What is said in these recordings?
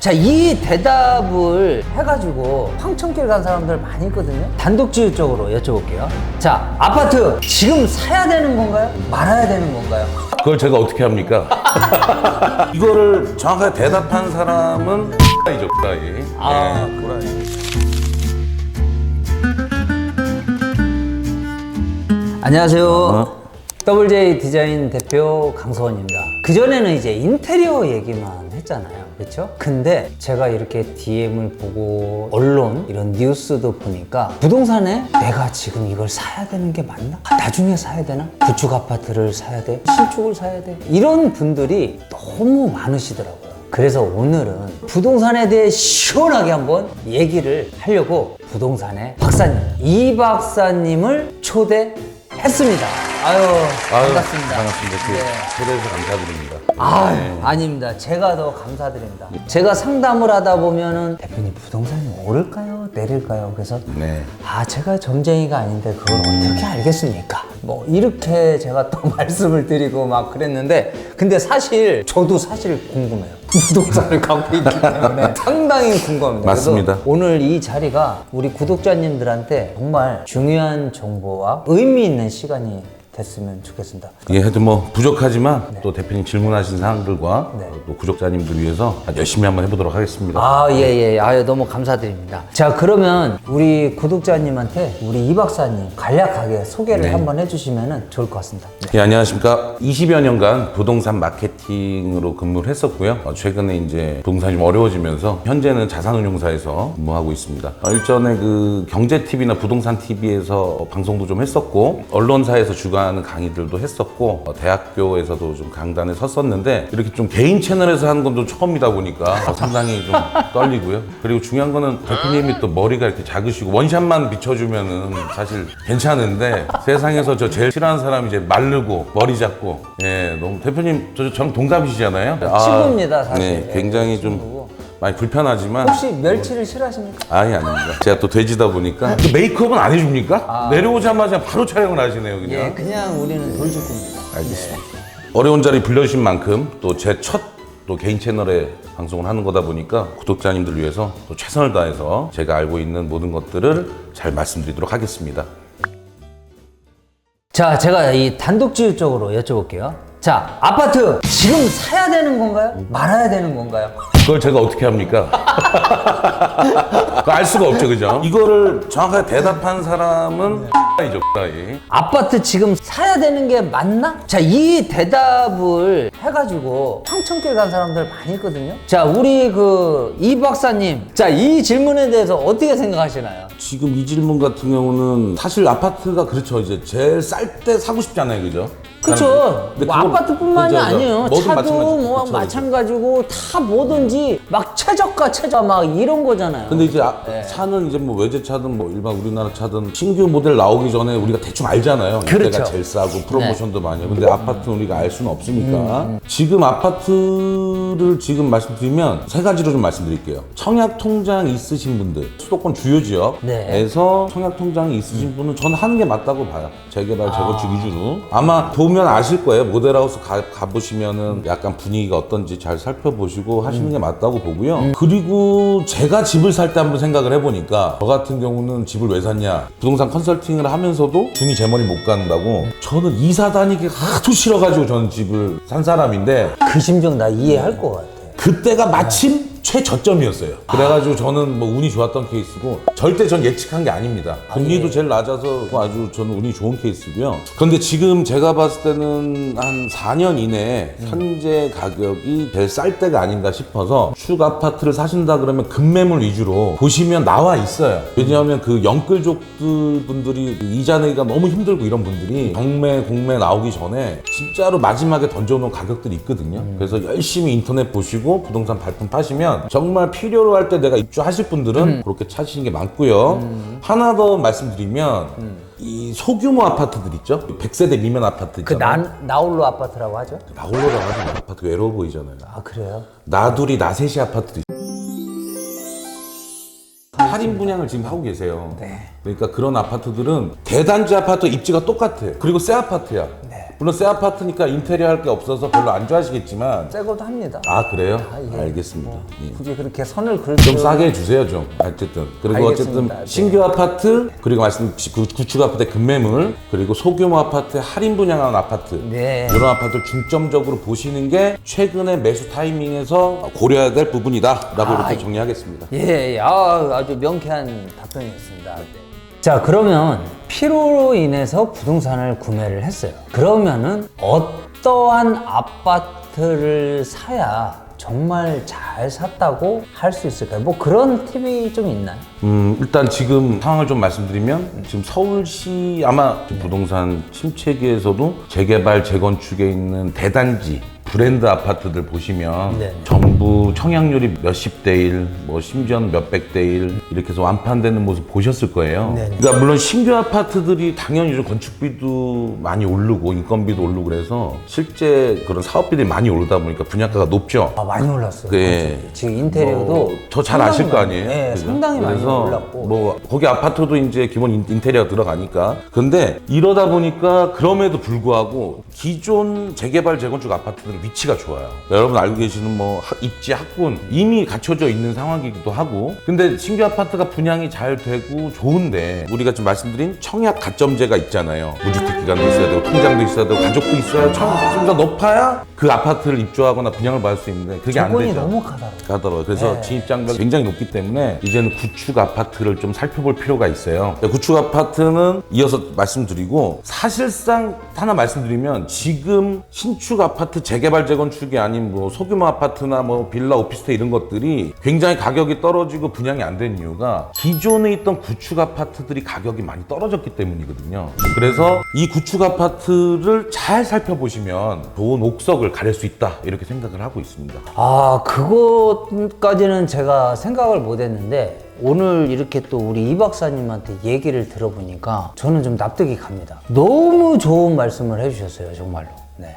자, 이 대답을 해가지고 황천길 간 사람들 많이 있거든요. 단독주택적으로 여쭤볼게요. 자, 아파트 지금 사야 되는 건가요? 말아야 되는 건가요? 그걸 제가 어떻게 합니까? 이거를 정확하게 대답한 사람은 이죠, 네. 안녕하세요. WJ 디자인 대표 강서원입니다. 그전에는 이제 인테리어 얘기만 했잖아요. 그렇죠? 근데 제가 이렇게 DM을 보고 언론 이런 뉴스도 보니까 부동산에 내가 지금 이걸 사야 되는 게 맞나? 나중에 사야 되나? 구축 아파트를 사야 돼? 신축을 사야 돼? 이런 분들이 너무 많으시더라고요. 그래서 오늘은 부동산에 대해 시원하게 한번 얘기를 하려고 부동산의 박사님, 이 박사님을 초대했습니다. 아유, 반갑습니다. 반갑습니다. 네. 초대해서 감사드립니다. 아닙니다. 제가 더 감사드립니다. 제가 상담을 하다 보면은 대표님 부동산이 오를까요? 내릴까요? 그래서 네. 제가 점쟁이가 아닌데 그걸 어떻게 알겠습니까? 뭐 이렇게 제가 또 말씀을 드리고 막 그랬는데 근데 사실 저도 사실 궁금해요. 부동산을 갖고 있기 때문에 상당히 궁금합니다. 맞습니다. 그래서 오늘 이 자리가 우리 구독자님들한테 정말 중요한 정보와 의미 있는 시간이 됐으면 좋겠습니다. 예, 하여튼 뭐 부족하지만 또 대표님 질문하신 사항들과 또 구독자님들 위해서 열심히 한번 해보도록 하겠습니다. 예. 아유, 너무 감사드립니다. 자, 그러면 우리 구독자님한테 우리 이 박사님 간략하게 소개를 한번 해주시면 좋을 것 같습니다. 예, 안녕하십니까. 20여 년간 부동산 마케팅으로 근무를 했었고요. 최근에 이제 부동산이 좀 어려워지면서 현재는 자산운용사에서 근무하고 있습니다. 일전에 그 경제TV나 부동산TV에서 방송도 좀 했었고 언론사에서 주관하는 강의들도 했었고 대학교에서도 좀 강단에 섰었는데 이렇게 좀 개인 채널에서 하는 건 좀 처음이다 보니까 상당히 좀 떨리고요. 그리고 중요한 거는 대표님이 또 머리가 이렇게 작으시고 원샷만 비춰주면은 사실 괜찮은데 세상에서 저 제일 싫어하는 사람이 이제 마르고 머리 작고 너무 대표님 저랑 동갑이시잖아요. 친구입니다, 사실. 네, 굉장히 좀 많이 불편하지만 혹시 멸치를 싫어하십니까? 아닙니다. 제가 또 돼지다 보니까 그 메이크업은 안 해줍니까? 내려오자마자 바로 촬영을 하시네요, 그냥. 예, 그냥 우리는 돌직구입니다. 알겠습니다. 어려운 자리 불러주신 만큼 또 제 첫 또 개인 채널에 방송을 하는 거다 보니까 구독자님들 위해서 또 최선을 다해서 제가 알고 있는 모든 것들을 잘 말씀드리도록 하겠습니다. 자, 제가 이 단독주택적으로 여쭤볼게요. 자, 아파트 지금 사야 되는 건가요? 말아야 되는 건가요? 그걸 제가 어떻게 합니까? 그거 알 수가 없죠, 그죠? 이거를 정확하게 대답한 사람은 이죠, 아파트 지금 사야 되는 게 맞나? 자, 이 대답을 해가지고 황천길 간 사람들 많이 있거든요. 자, 우리 이 박사님, 자, 이 질문에 대해서 어떻게 생각하시나요? 지금 이 질문 같은 경우는 사실 아파트가 그렇죠. 이제 제일 쌀 때 사고 싶잖아요, 그죠? 그쵸. 근데 뭐 그건 아파트뿐만이 그죠, 아니에요. 뭐든 차도 마찬가지. 뭐 그쵸, 마찬가지고 다 뭐든지 막 최저가 막 이런 거잖아요. 근데 이제 차는 이제 뭐 외제차든 뭐 일반 우리나라 차든 신규 모델 나오기 전에 우리가 대충 알잖아요. 그렇죠. 이때가 제일 싸고 프로모션도 많이 하고. 근데 아파트는 우리가 알 수는 없으니까. 지금 아파트를 지금 말씀드리면 세 가지로 좀 말씀드릴게요. 청약 통장 있으신 분들, 수도권 주요 지역에서 청약 통장이 있으신 분은 저는 하는 게 맞다고 봐요. 재개발, 재건축 위주로. 아마 보면 아실 거예요. 모델하우스 가보시면은 약간 분위기가 어떤지 잘 살펴보시고 하시는 게 맞다고 보고요. 그리고 제가 집을 살 때 한번 생각을 해보니까 저 같은 경우는 집을 왜 샀냐. 부동산 컨설팅을 하면서도 중이 제 머리 못 간다고 저는 이사 다니기 하도 싫어가지고 저는 집을 산 사람인데 그 심정 나 이해할 것 같아. 그때가 마침 최저점이었어요. 그래가지고 저는 뭐 운이 좋았던 케이스고 절대 전 예측한 게 아닙니다. 금리도 제일 낮아서 아주 저는 운이 좋은 케이스고요. 그런데 지금 제가 봤을 때는 한 4년 이내에 현재 가격이 제일 쌀 때가 아닌가 싶어서 축 아파트를 사신다 그러면 급매물 위주로 보시면 나와 있어요. 왜냐하면 그 영끌족들 분들이 이자 내기가 너무 힘들고 이런 분들이 경매, 공매 나오기 전에 진짜로 마지막에 던져놓은 가격들이 있거든요. 그래서 열심히 인터넷 보시고 부동산 발품 파시면 정말 필요로 할 때 내가 입주하실 분들은 그렇게 찾으시는 게 많고요. 하나 더 말씀드리면 이 소규모 아파트들 있죠? 100세대 미만 아파트 있잖아요. 나홀로 아파트라고 하죠? 나홀로라고 하면 아파트 외로워 보이잖아요. 아, 그래요? 나둘이 나셋이 아파트도 있어요. 할인 분양을 지금 하고 계세요. 그러니까 그런 아파트들은 대단지 아파트 입지가 똑같아. 그리고 새 아파트야. 물론 새 아파트니까 인테리어 할 게 없어서 별로 안 좋아하시겠지만. 새 것도 합니다. 아, 그래요? 예. 알겠습니다. 예. 굳이 그렇게 선을 그을 좀 싸게 해주세요, 좀. 어쨌든. 그리고 알겠습니다. 어쨌든 네. 신규 아파트, 그리고 말씀 구축 아파트의 급매물, 그리고 소규모 아파트의 할인 분양하는 아파트. 네. 이런 아파트를 중점적으로 보시는 게 최근의 매수 타이밍에서 고려해야 될 부분이다라고 이렇게 정리하겠습니다. 예, 아주 명쾌한 답변이었습니다. 네. 자, 그러면 필요로 인해서 부동산을 구매를 했어요. 그러면은 어떠한 아파트를 사야 정말 잘 샀다고 할 수 있을까요? 뭐 그런 팁이 좀 있나요? 일단 지금 상황을 좀 말씀드리면 지금 서울시 아마 부동산 침체기에서도 재개발, 재건축에 있는 대단지 브랜드 아파트들 보시면 네. 전부 청약률이 몇십 대 1, 뭐 심지어는 몇백 대 1 이렇게 해서 완판되는 모습 보셨을 거예요. 네. 그러니까 물론 신규 아파트들이 당연히 요즘 건축비도 많이 오르고 인건비도 오르고 그래서 실제 그런 사업비들이 많이 오르다 보니까 분양가가 높죠. 아, 많이 올랐어요. 예. 지금 인테리어도 더 잘 아실 거 아니에요? 네, 그죠? 상당히 많이 그래서 올랐고. 뭐 거기 아파트도 이제 기본 인테리어가 들어가니까. 근데 이러다 보니까 그럼에도 불구하고 기존 재개발 재건축 아파트들은 위치가 좋아요. 여러분 알고 계시는 뭐 입지 학군 이미 갖춰져 있는 상황이기도 하고. 근데 신규 아파트가 분양이 잘 되고 좋은데 우리가 지금 말씀드린 청약 가점제가 있잖아요. 무주택 기간도 있어야 되고 통장도 있어야 되고 가족도 있어야 청약가 높아야 그 아파트를 입주하거나 분양을 받을 수 있는데 그게 안 조건이 되죠. 너무 가더라고요. 그래서 네. 진입장벽이 굉장히 높기 때문에 이제는 구축 아파트를 좀 살펴볼 필요가 있어요. 구축 아파트는 이어서 말씀드리고, 사실상 하나 말씀드리면 지금 신축 아파트 재개발 재건축이 아닌 뭐 소규모 아파트나 뭐 빌라 오피스텔 이런 것들이 굉장히 가격이 떨어지고 분양이 안 된 이유가 기존에 있던 구축 아파트들이 가격이 많이 떨어졌기 때문이거든요. 그래서 이 구축 아파트를 잘 살펴보시면 좋은 옥석을 가릴 수 있다 이렇게 생각을 하고 있습니다. 아, 그것까지는 제가 생각을 못 했는데 오늘 이렇게 또 우리 이 박사님한테 얘기를 들어보니까 저는 좀 납득이 갑니다. 너무 좋은 말씀을 해주셨어요, 정말로. 네.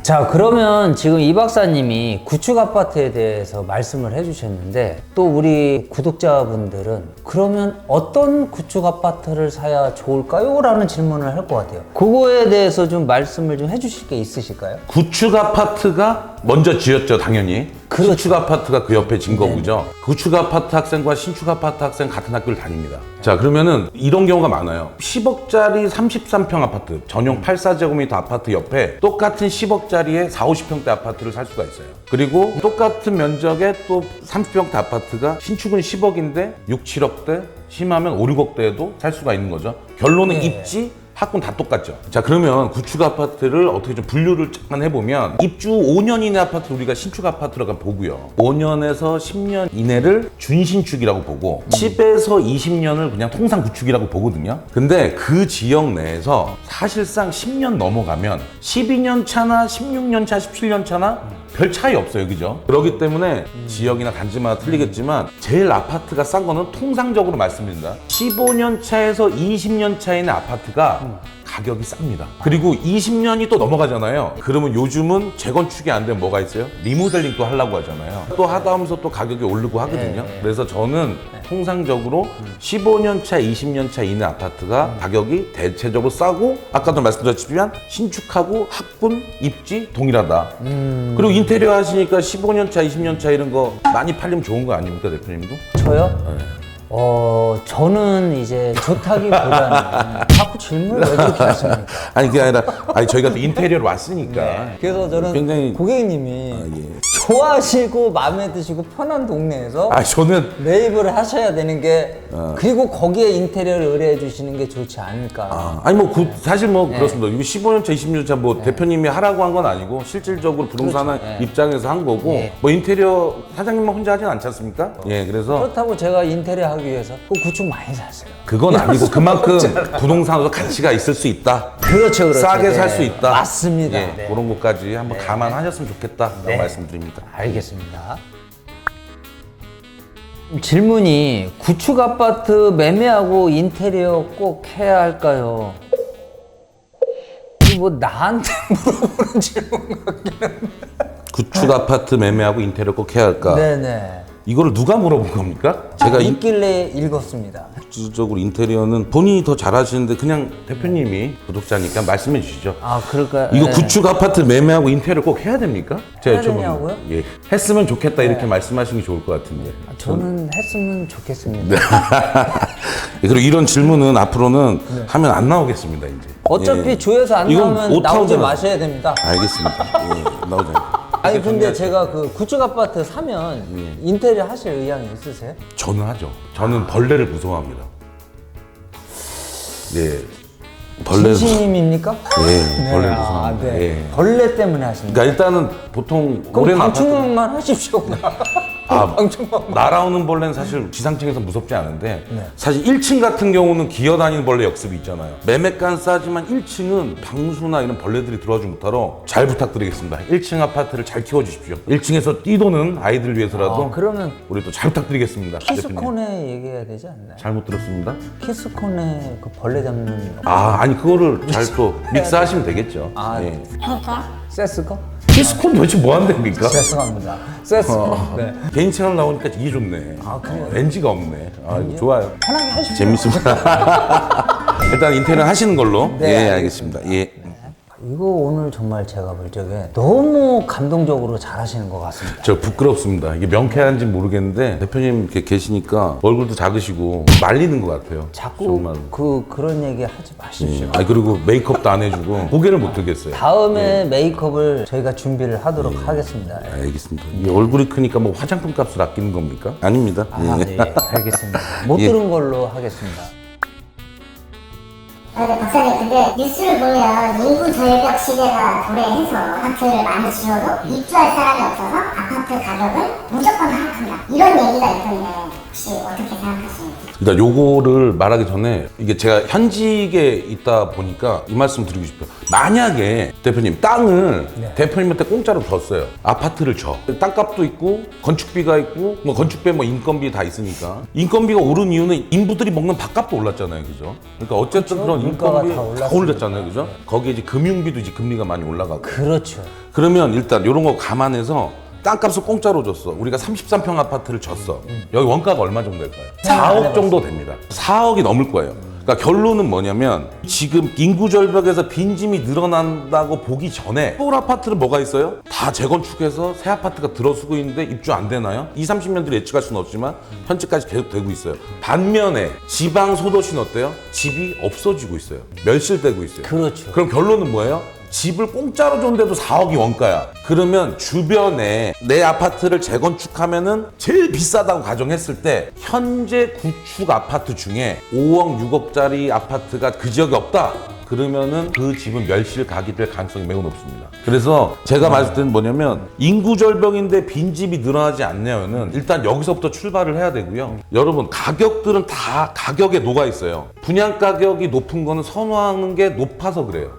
자, 그러면 지금 이 박사님이 구축 아파트에 대해서 말씀을 해주셨는데 또 우리 구독자분들은 그러면 어떤 구축 아파트를 사야 좋을까요? 라는 질문을 할 것 같아요. 그거에 대해서 좀 말씀을 좀 해주실 게 있으실까요? 구축 아파트가 먼저 지었죠, 당연히. 그렇죠. 신축 아파트가 그 옆에 진 거고죠. 구축 아파트 학생과 신축 아파트 학생 같은 학교를 다닙니다. 자, 그러면은 이런 경우가 많아요. 10억짜리 33평 아파트, 전용 84제곱미터 아파트 옆에 똑같은 10억짜리의 4, 50평대 아파트를 살 수가 있어요. 그리고 똑같은 면적의 또 30평대 아파트가 신축은 10억인데 6, 7억대, 심하면 5, 6억대에도 살 수가 있는 거죠. 결론은 네. 입지, 학군 다 똑같죠. 자, 그러면 구축 아파트를 어떻게 좀 분류를 잠깐 해보면 입주 5년 이내 아파트 우리가 신축 아파트라고 보고요. 5년에서 10년 이내를 준신축이라고 보고 10에서 20년을 그냥 통상 구축이라고 보거든요. 근데 그 지역 내에서 사실상 10년 넘어가면 12년 차나 16년 차, 17년 차나 별 차이 없어요, 그죠? 그렇기 때문에 지역이나 단지마다 틀리겠지만 제일 아파트가 싼 거는 통상적으로 말씀드린다. 15년 차에서 20년 차에 있는 아파트가 가격이 쌉니다. 그리고 20년이 또 넘어가잖아요. 그러면 요즘은 재건축이 안 되면 뭐가 있어요? 리모델링 또 하려고 하잖아요. 또 하다 하면서 또 가격이 오르고 하거든요. 그래서 저는 통상적으로 15년 차, 20년 차 이내 아파트가 가격이 대체적으로 싸고, 아까도 말씀드렸지만 신축하고 학군, 입지 동일하다. 그리고 인테리어 하시니까 15년 차, 20년 차 이런 거 많이 팔리면 좋은 거 아닙니까, 대표님도? 저요? 네. 저는 이제 좋다기보다는 자꾸 질문을 왜 그렇게 하십니까? 아니, 그게 아니라, 아니, 저희가 또 인테리어로 왔으니까. 네. 그래서 저는 굉장히 고객님이 예. 좋아하시고 마음에 드시고 편한 동네에서 아, 저는 매입을 하셔야 되는 게 그리고 거기에 인테리어를 의뢰해 주시는 게 좋지 않을까. 아니 뭐 사실 뭐 그렇습니다. 이거 15년 차, 20년 차 뭐 대표님이 하라고 한 건 아니고 실질적으로 부동산 그렇죠. 네. 입장에서 한 거고 뭐 인테리어 사장님만 혼자 하진 않지 않습니까? 예, 그래서 그렇다고 제가 인테리어 하기 위해서 그 구축 많이 샀어요. 그건 아니고 그만큼 부동산으로 가치가 있을 수 있다. 그렇죠, 그렇죠. 싸게 네. 살 수 있다. 맞습니다. 예, 네. 그런 것까지 한번 감안하셨으면 좋겠다라고 네. 말씀드립니다. 알겠습니다. 질문이 구축 아파트 매매하고 인테리어 꼭 해야 할까요? 이거 뭐 나한테 물어보는 질문 같긴 한데. 구축 아파트 매매하고 인테리어 꼭 해야 할까? 네네. 이거를 누가 물어본 겁니까? 제가 있길래 읽었습니다. 실질적으로 인테리어는 본인이 더 잘하시는데 그냥 대표님이 구독자니까 말씀해 주시죠. 아, 그럴까요? 이거 네. 구축 아파트 매매하고 인테리어 꼭 해야 됩니까? 제가 해야 여쭤보는 되냐고요? 거. 예. 했으면 좋겠다 이렇게 말씀하시는 게 좋을 것 같은데. 저는 했으면 좋겠습니다. 예, 그리고 이런 질문은 앞으로는 하면 안 나오겠습니다, 이제. 어차피 예. 조회수 안 이건 나오면 오타오잖아. 나오지 마셔야 됩니다. 알겠습니다. 예, 나오지 않고. 아니 근데 제가 그 구축 아파트 사면 인테리어 하실 의향이 있으세요? 저는 하죠. 저는 벌레를 무서워합니다. 네. 벌레. 진심입니까? 예, 벌레를 아, 무서워합니다. 네. 예. 벌레 때문에 하십니까? 그러니까 일단은 보통 그럼 올해는 방충망만 하십시오. 방충망. 날아오는 벌레는 사실 지상층에서 무섭지 않은데 네. 사실 1층 같은 경우는 기어다니는 벌레 역습이 있잖아요. 매매가는 싸지만 1층은 방수나 이런 벌레들이 들어오지 못하도록 잘 부탁드리겠습니다. 1층 아파트를 잘 키워주십시오. 1층에서 뛰도는 아이들을 위해서라도 그러면 우리 또 잘 부탁드리겠습니다. 대표님. 키스콘에 얘기해야 되지 않나요? 잘못 들었습니다. 키스콘에 그 벌레 잡는 아니 그거를 잘 또 믹스하시면 되겠죠. 아, 예. 세스코? 키스콘 도대체 뭐 한답니까? 죄송합니다. 세스코. 네. 개인 채널 나오니까 이게 좋네. 그래요? NG가 없네. 이거 좋아요. 편하게 하십시오. 재밌습니다. 일단 인테리어 하시는 걸로. 네, 예, 알겠습니다. 예. 이거 오늘 정말 제가 볼 적에 너무 감동적으로 잘하시는 것 같습니다. 저 부끄럽습니다. 이게 명쾌한지 모르겠는데 대표님 이렇게 계시니까 얼굴도 작으시고 말리는 것 같아요. 자꾸 정말. 그런 얘기 하지 마십시오. 그리고 메이크업도 안 해주고 고개를 못 들겠어요. 다음에 메이크업을 저희가 준비를 하도록 하겠습니다. 알겠습니다. 이 얼굴이 크니까 뭐 화장품 값을 아끼는 겁니까? 아닙니다. 네, 알겠습니다. 못 예. 들은 걸로 하겠습니다. 네, 박사님, 근데 뉴스를 보면 인구 절벽 시대가 도래해서 아파트를 많이 지어도 입주할 사람이 없어서 아파트 가격은 무조건 하락한다. 이런 얘기가 있던데 혹시 어떻게 생각하시는지? 일단 요거를 말하기 전에 이게 제가 현직에 있다 보니까 이 말씀 드리고 싶어요. 만약에 대표님 땅을 대표님한테 공짜로 줬어요. 아파트를 줘. 땅값도 있고 건축비가 있고 뭐 건축비 뭐 인건비 다 있으니까 인건비가 오른 이유는 인부들이 먹는 밥값도 올랐잖아요, 그죠? 그러니까 어쨌든 그렇죠. 그런 물가가 인건비 다 다 올랐잖아요, 그죠? 거기에 이제 금융비도 이제 금리가 많이 올라가고. 그렇죠. 그러면 일단 이런 거 감안해서 땅값을 공짜로 줬어. 우리가 33평 아파트를 줬어. 여기 원가가 얼마 정도 될까요? 4억 정도 됩니다. 4억이 넘을 거예요. 그러니까 결론은 뭐냐면 지금 인구 절벽에서 빈짐이 늘어난다고 보기 전에 서울 아파트는 뭐가 있어요? 다 재건축해서 새 아파트가 들어서고 있는데 입주 안 되나요? 20, 30년 뒤에 예측할 수는 없지만 현재까지 계속 되고 있어요. 반면에 지방 소도시는 어때요? 집이 없어지고 있어요. 멸실되고 있어요. 그렇죠. 그럼 결론은 뭐예요? 집을 공짜로 줬는데도 4억이 원가야. 그러면 주변에 내 아파트를 재건축하면은 제일 비싸다고 가정했을 때 현재 구축 아파트 중에 5억, 6억짜리 아파트가 그 지역에 없다. 그러면은 그 집은 멸실각이 될 가능성이 매우 높습니다. 그래서 제가 봤을 때는 뭐냐면 인구 절벽인데 빈집이 늘어나지 않냐면은 일단 여기서부터 출발을 해야 되고요. 여러분 가격들은 다 가격에 녹아 있어요. 분양 가격이 높은 거는 선호하는 게 높아서 그래요.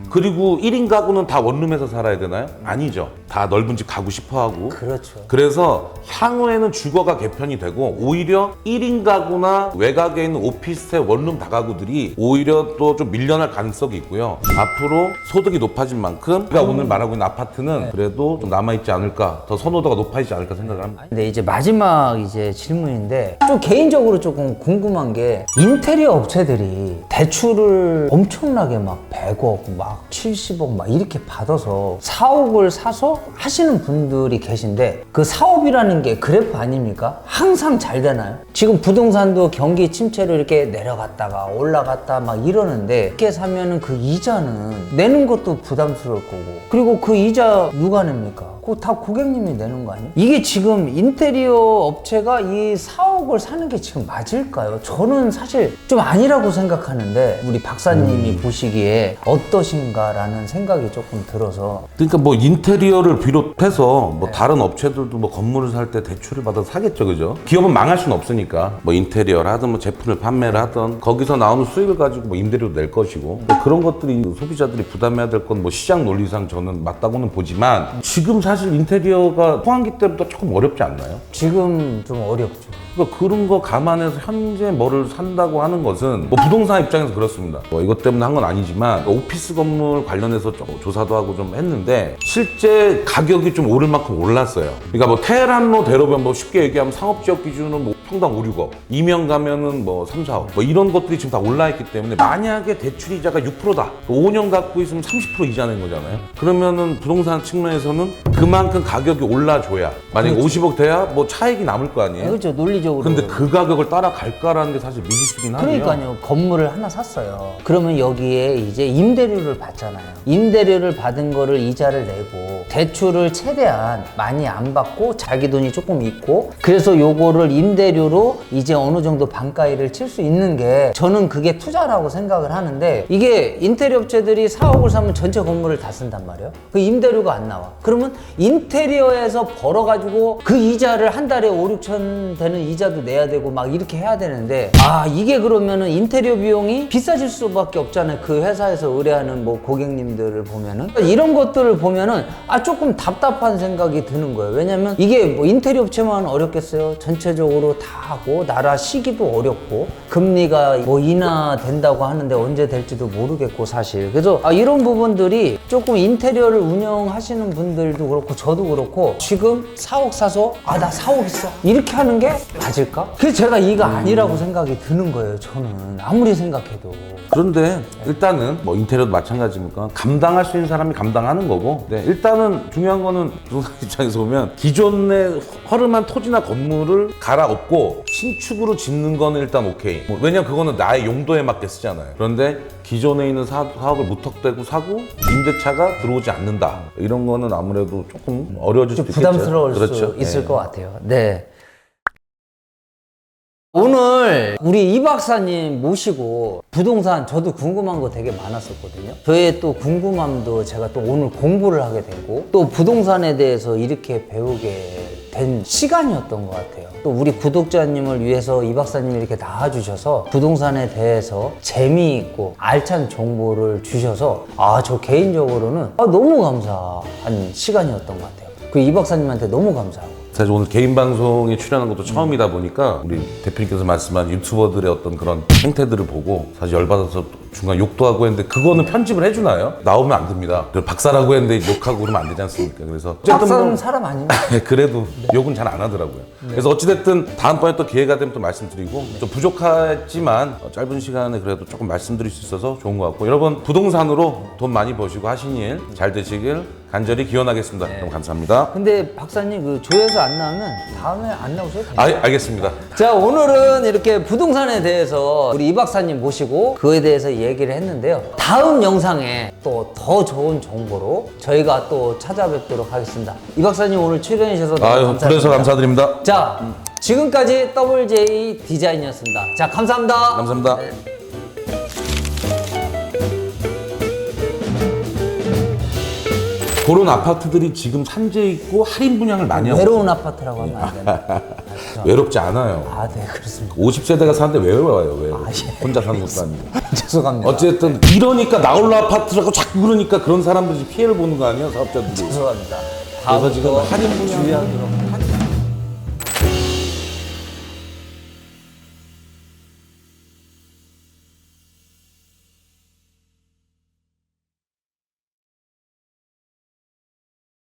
그리고 1인 가구는 다 원룸에서 살아야 되나요? 아니죠. 다 넓은 집 가고 싶어 하고. 그렇죠. 그래서 향후에는 주거가 개편이 되고 오히려 1인 가구나 외곽에 있는 오피스텔 원룸 다가구들이 오히려 또 좀 밀려날 가능성이 있고요. 앞으로 소득이 높아진 만큼 우리가 오늘 말하고 있는 아파트는 그래도 좀 남아있지 않을까, 더 선호도가 높아지지 않을까 생각을 합니다. 근데 이제 마지막 이제 질문인데 좀 개인적으로 조금 궁금한 게 인테리어 업체들이 대출을 엄청나게 막 100억, 막 70억 막 이렇게 받아서 사옥을 사서 하시는 분들이 계신데 그 사업이라는 게 그래프 아닙니까? 항상 잘 되나요? 지금 부동산도 경기 침체로 이렇게 내려갔다가 올라갔다 막 이러는데 이렇게 사면은 그 이자는 내는 것도 부담스러울 거고 그리고 그 이자 누가 냅니까? 그거 다 고객님이 내는 거 아니에요? 이게 지금 인테리어 업체가 이 사옥을 사는 게 지금 맞을까요? 저는 사실 좀 아니라고 생각하는데 우리 박사님이 보시기에 어떠신가라는 생각이 조금 들어서 그러니까 뭐 인테리어를 비롯해서 뭐 다른 업체들도 뭐 건물을 살 때 대출을 받아서 사겠죠, 그죠? 기업은 망할 수는 없으니까 뭐 인테리어를 하든 뭐 제품을 판매를 하든 거기서 나오는 수익을 가지고 뭐 임대료도 낼 것이고 뭐 그런 것들이 소비자들이 부담해야 될 건 뭐 시장 논리상 저는 맞다고는 보지만 지금 사실 인테리어가 초창기 때부터 조금 어렵지 않나요? 지금 좀 어렵죠. 그러니까 그런 거 감안해서 현재 뭐를 산다고 하는 것은 뭐 부동산 입장에서 그렇습니다. 뭐 이것 때문에 한 건 아니지만 오피스 건물 관련해서 좀 조사도 하고 좀 했는데 실제 가격이 좀 오를 만큼 올랐어요. 그러니까 뭐 테헤란로 대로변 뭐 쉽게 얘기하면 상업지역 기준은 뭐 평당 5, 6억, 이명 가면은 뭐 3, 4억 뭐 이런 것들이 지금 다 올라 있기 때문에 만약에 대출 이자가 6%다. 5년 갖고 있으면 30% 이자 낸 거잖아요. 그러면은 부동산 측면에서는 그만큼 가격이 올라줘야 만약에 50억 돼야 뭐 차익이 남을 거 아니에요. 그렇죠. 논리적으로. 근데 그 가격을 따라갈까라는 게 사실 미지수긴 하네요. 그러니까요. 건물을 하나 샀어요. 그러면 여기에 이제 임대료를 받잖아요. 임대료를 받은 거를 이자를 내고 대출을 최대한 많이 안 받고 자기 돈이 조금 있고 그래서 요거를 임대료로 이제 어느 정도 반가이를 칠 수 있는 게 저는 그게 투자라고 생각을 하는데 이게 인테리어 업체들이 4억을 사면 전체 건물을 다 쓴단 말이에요. 그 임대료가 안 나와. 그러면 인테리어에서 벌어가지고 그 이자를 한 달에 5, 6천 되는 이자도 내야 되고 막 이렇게 해야 되는데 이게 그러면은 인테리어 비용이 비싸질 수밖에 없잖아요. 그 회사에서 의뢰하는 뭐 고객님들을 보면은 이런 것들을 보면은 조금 답답한 생각이 드는 거예요. 왜냐면 이게 뭐 인테리어 업체만 어렵겠어요. 전체적으로 다 하고 나라 시기도 어렵고 금리가 뭐 인하된다고 하는데 언제 될지도 모르겠고 사실 그래서 이런 부분들이 조금 인테리어를 운영하시는 분들도 그렇고 저도 그렇고 지금 4억 사서 나 4억 있어 이렇게 하는 게 맞을까? 그래서 제가 이거 아니라고 생각이 드는 거예요. 저는 아무리 생각해도. 그런데 일단은 뭐 인테리어도 마찬가지니까 감당할 수 있는 사람이 감당하는 거고 네, 일단은 중요한 거는 부동산 입장에서 보면 기존의 허름한 토지나 건물을 갈아엎고 신축으로 짓는 거는 일단 오케이. 뭐 왜냐면 그거는 나의 용도에 맞게 쓰잖아요. 그런데 기존에 있는 사업을 무턱대고 사고 임대차가 들어오지 않는다. 이런 거는 아무래도 조금 어려워질 좀 수도 있겠죠. 부담스러울 그렇죠. 수 있을 네. 것 같아요. 네. 오늘 우리 이 박사님 모시고 부동산 저도 궁금한 거 되게 많았었거든요. 저의 또 궁금함도 제가 또 오늘 공부를 하게 되고 또 부동산에 대해서 이렇게 배우게 된 시간이었던 것 같아요. 또 우리 구독자님을 위해서 이 박사님이 이렇게 나와주셔서 부동산에 대해서 재미있고 알찬 정보를 주셔서 저 개인적으로는 너무 감사한 시간이었던 것 같아요. 그 이 박사님한테 너무 감사하고 사실 오늘 개인 방송에 출연한 것도 처음이다 보니까 우리 대표님께서 말씀한 유튜버들의 어떤 그런 행태들을 보고 사실 열받아서 중간 욕도 하고 했는데 그거는 편집을 해주나요? 나오면 안 됩니다. 박사라고 했는데 욕하고 그러면 안 되지 않습니까? 그래서 박사는 사람 아닙니다. 그래도 욕은 잘 안 하더라고요. 그래서 어찌됐든 다음번에 또 기회가 되면 또 말씀드리고 좀 부족하지만 짧은 시간에 그래도 조금 말씀드릴 수 있어서 좋은 것 같고 여러분 부동산으로 돈 많이 버시고 하신 일 잘 되시길 간절히 기원하겠습니다. 그럼 감사합니다. 근데 박사님 그 조회수 안 나오면 다음에 안 나오셔도 돼요. 알겠습니다. 자, 오늘은 이렇게 부동산에 대해서 우리 이 박사님 모시고 그거에 대해서 얘기를 했는데요. 다음 영상에 또 더 좋은 정보로 저희가 또 찾아뵙도록 하겠습니다. 이 박사님 오늘 출연해 주셔서 너무 감사합니다. 그래서 감사드립니다. 자, 지금까지 WJ 디자인이었습니다. 자, 감사합니다. 감사합니다. 그런 아파트들이 지금 산재 있고 할인 분양을 많이 하고 외로운 아파트라고 하면 안 되나? 외롭지 않아요. 네, 그렇습니다. 50세대가 사는데 왜 외로워요? 왜? 예. 혼자 사는 것도 아니고. 죄송합니다. 어쨌든 이러니까 나홀로 아파트라고 자꾸 그러니까 그런 사람들이 피해를 보는 거 아니야? 사업자들이. 죄송합니다. 그래서 지금 다음부터 할인 분양 주의하도록